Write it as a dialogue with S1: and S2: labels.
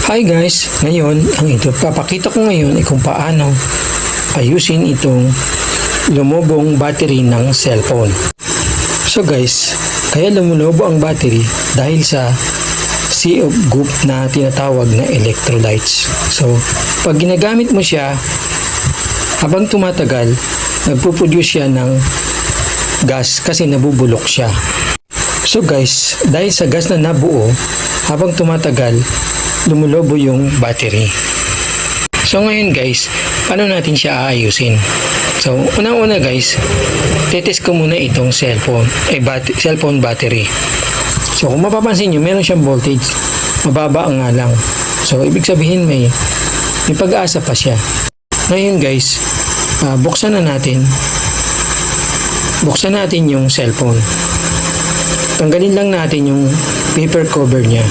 S1: Hi guys, ngayon papakita ko ngayon ay kung paano ayusin itong lumubong battery ng cellphone. So guys, kaya lumulobo ang battery dahil sa sea of goop na tinatawag na electrolytes. So pag ginagamit mo siya, habang tumatagal, nagpo-produce siya ng gas kasi nabubulok siya. So guys, dahil sa gas na nabuo, habang tumatagal, lumulobo yung battery. So ngayon guys, paano natin siya aayusin? So unang-una guys, tetest ko muna itong cellphone battery. So kung mapapansin nyo, meron siyang voltage, mababa ang nga lang. So ibig sabihin may pag-asa pa siya. Ngayon guys, buksan natin yung cellphone. Tanggalin lang natin yung paper cover niya.